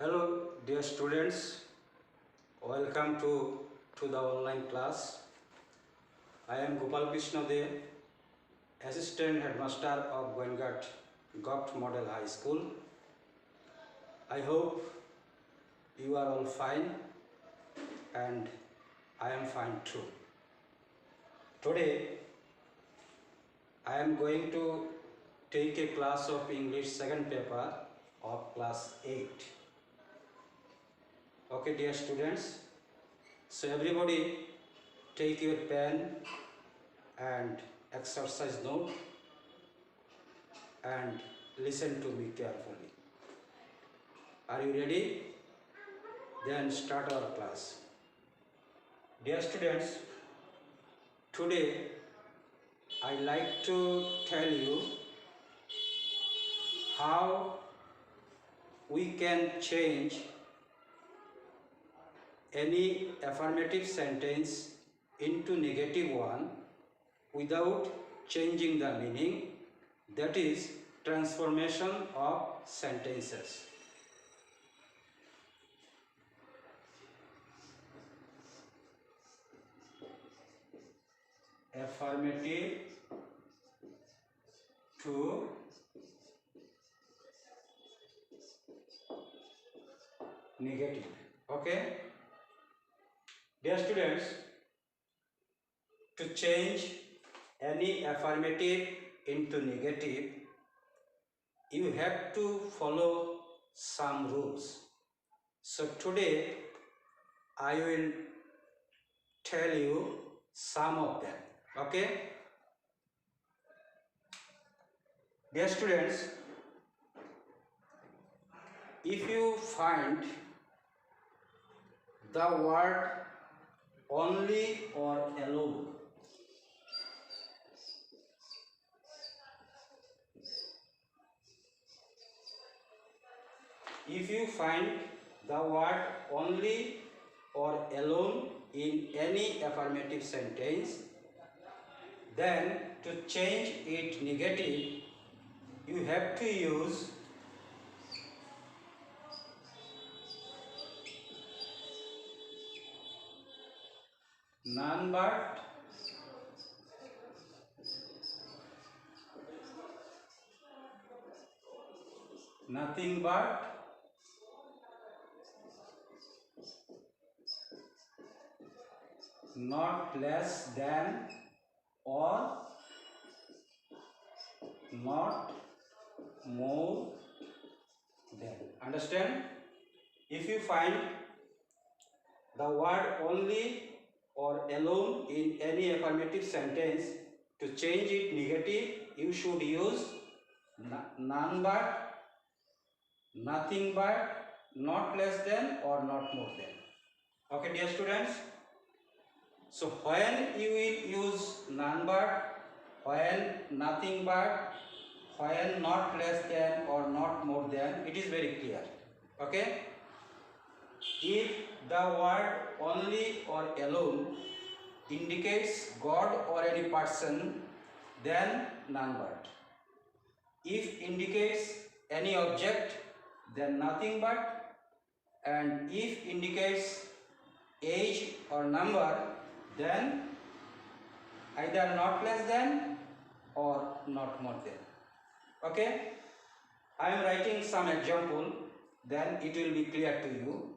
Hello dear students, welcome to the online class. I am Gopal Krishna De, Assistant Headmaster of Goengat Gopt Model High School. I hope you are all fine and I am fine too. Today I am going to take a class of English second paper of class 8. Okay dear students, so everybody take your pen and exercise note and listen to me carefully. Are you ready? Then start our class. Dear students, today I like to tell you how we can change any affirmative sentence into negative one without changing the meaning, that is transformation of sentences. Affirmative to negative. Okay? Dear students, to change any affirmative into negative, you have to follow some rules. So today I will tell you some of them. Okay? Dear students, if you find the word only or alone, if you find the word only or alone in any affirmative sentence, then to change it negative, you have to use none but, nothing but, not less than, or not more than. Understand? If you find the word only or alone in any affirmative sentence, to change it negative, you should use none but, nothing but, not less than, or not more than. Okay dear students? So when you will use none but, when nothing but, when not less than or not more than, it is very clear. Okay? If the word only or alone indicates God or any person, then none but. If indicates any object, then nothing but. And if indicates age or number, then either not less than or not more than. Okay? I am writing some example, then it will be clear to you.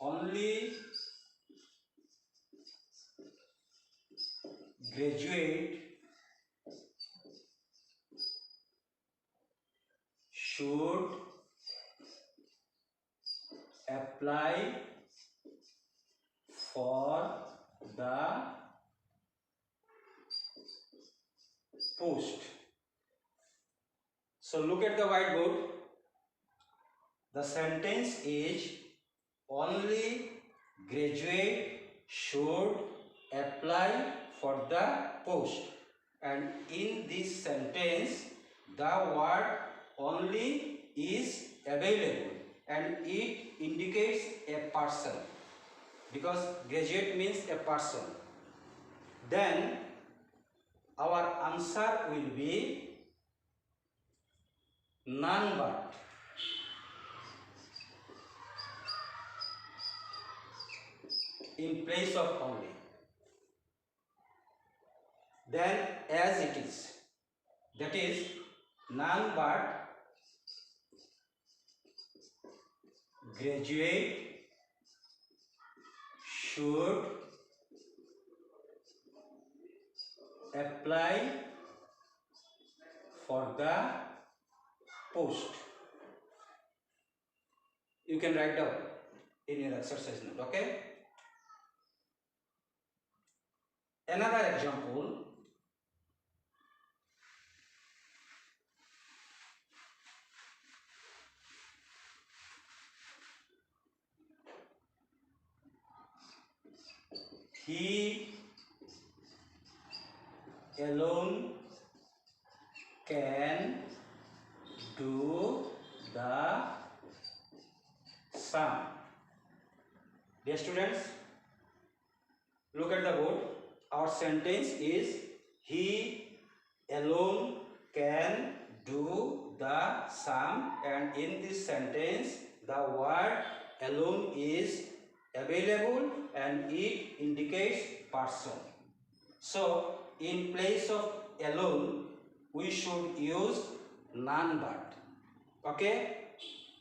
Only graduate should apply for the post. So look at the whiteboard. The sentence is only graduate should apply for the post, and in this sentence the word only is available and it indicates a person, because graduate means a person. Then our answer will be none but. In place of only. Then as it is, that is none but graduate should apply for the post. You can write down in your exercise note, okay? Another example. He alone can do the sum. Dear students, look at the board. Our sentence is he alone can do the sum, and in this sentence the word alone is available and it indicates person. So in place of alone we should use none but. Okay,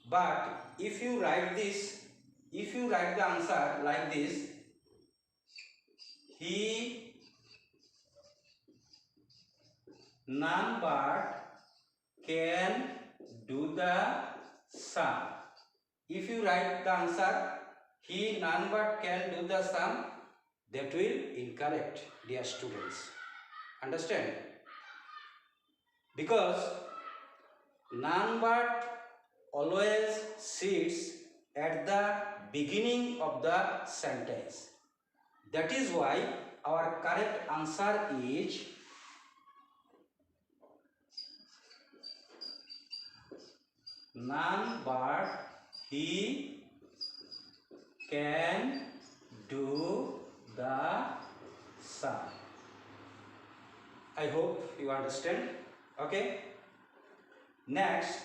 but if you write the answer like this, he none but can do the sum. If you write the answer he none but can do the sum, that will incorrect, dear students. Understand? Because none but always sits at the beginning of the sentence. That is why our correct answer is none but he can do the sum. I hope you understand. Okay. Next,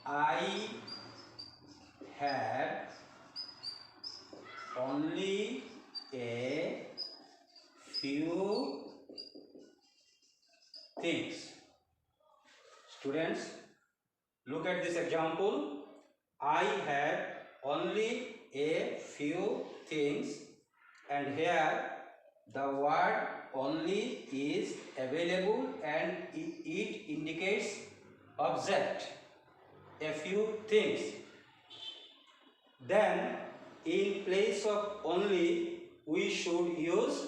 I have only a few things. Students, look at this example. I have only a few things, and here the word only is available and it indicates object, a few things. Then in place of only we should use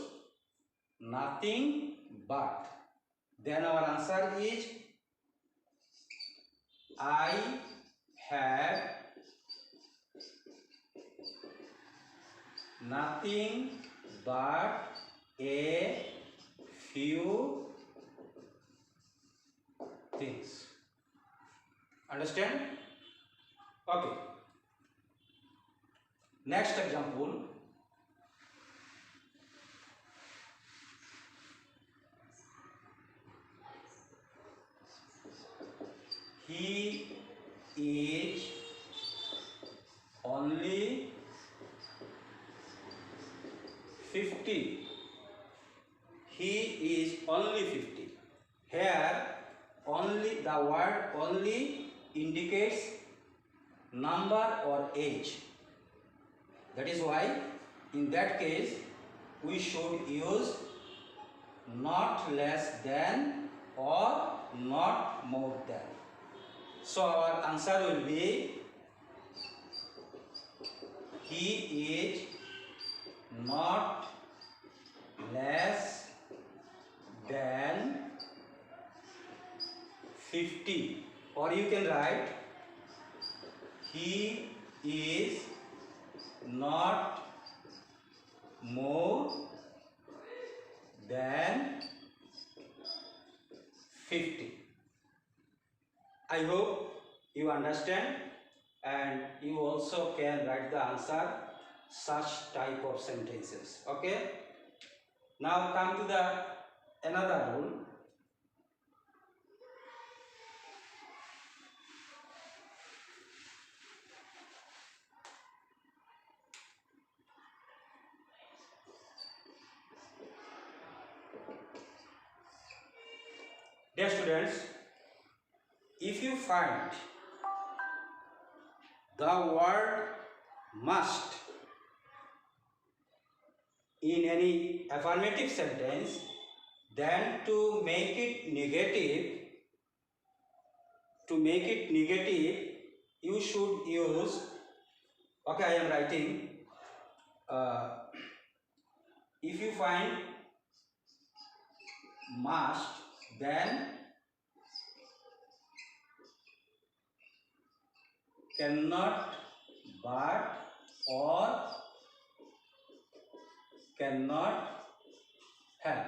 nothing but. Then our answer is I have nothing but a few things. Understand? Okay. Next example. He is only 50. He is only 50. Here only the word only indicates number or age. That is why in that case we should use not less than or not more than. So our answer will be he is not less than 50, or you can write he is not more than 50. I hope you understand, and you also can write the answer such type of sentences. Okay, now come to the another rule. Dear students, if you find the word must in any affirmative sentence, then to make it negative, you should use, okay, I am writing, if you find must, then cannot, but, or cannot help.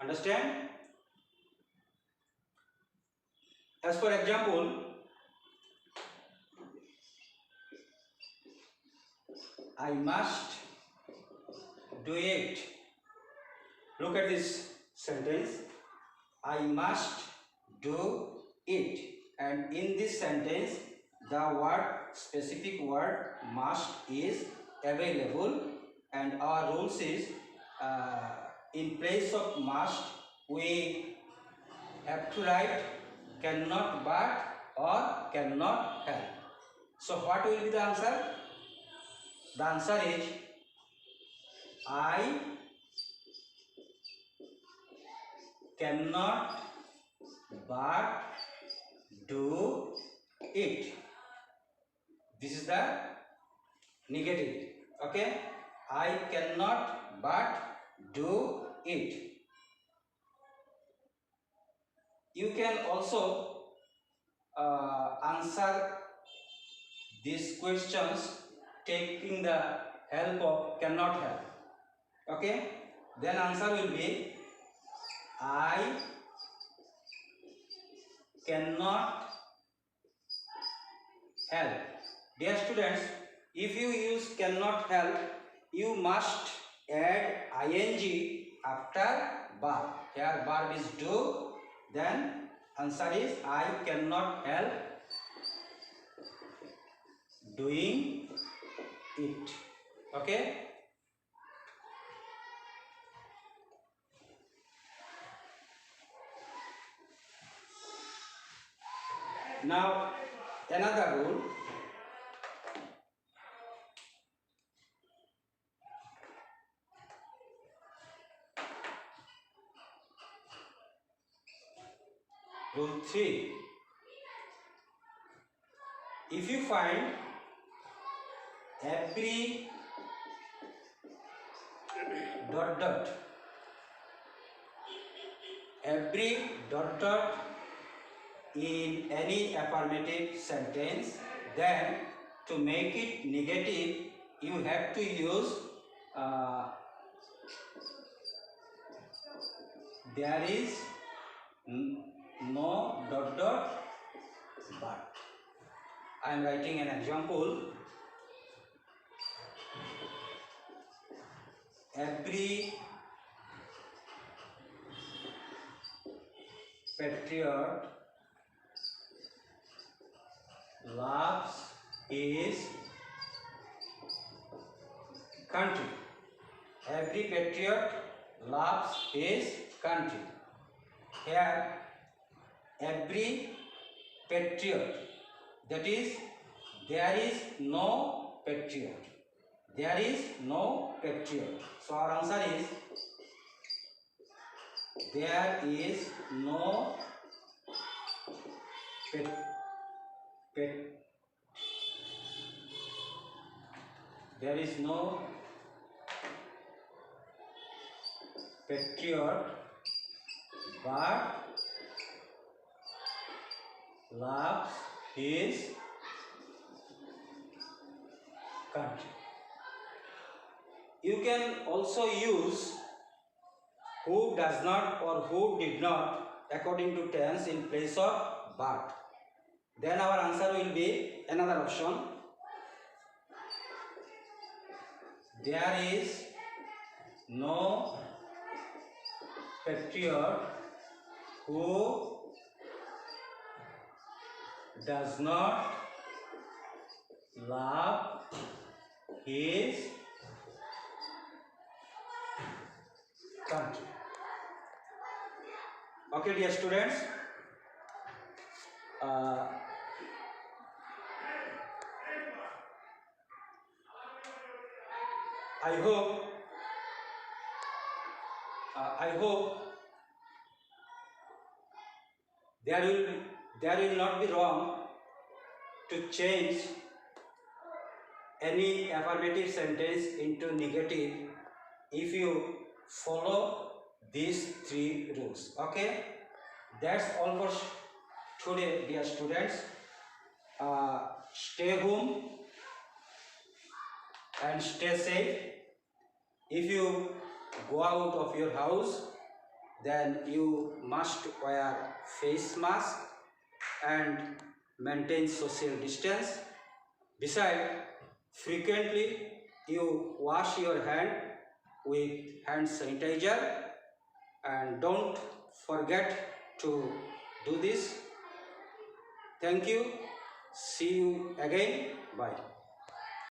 Understand? As for example, I must do it. Look at this sentence. I must do it. And in this sentence, the specific word must is available, and our rules is in place of must we have to write cannot but or cannot help. So what will be the answer? The answer is I cannot but do it. This is the negative. Okay, I cannot but do it. You can also answer these questions taking the help of cannot help. Okay, then answer will be I cannot help. Dear students, if you use cannot help, you must add ing after verb. Here verb is do, then answer is I cannot help doing it. Okay. Now another rule. Rule 3. If you find every ... every ... in any affirmative sentence, then to make it negative, you have to use there is no ... but. I am writing an example. Every patriot loves his country. Every patriot loves his country. Here, every patriot, that is, there is no patriot. There is no patriot. So our answer is there is no there is no patriot but loves his country. You can also use who does not or who did not according to tense in place of but. then our answer will be another option. There is no patriot who does not love his country. Okay, dear students, I hope there will not be wrong to change any affirmative sentence into negative if you follow these 3 rules. Okay, that's all for today, dear students. Stay home and stay safe. If you go out of your house, then you must wear face mask and maintain social distance. Besides, frequently you wash your hand with hand sanitizer, and don't forget to do this. Thank you. See you again. Bye.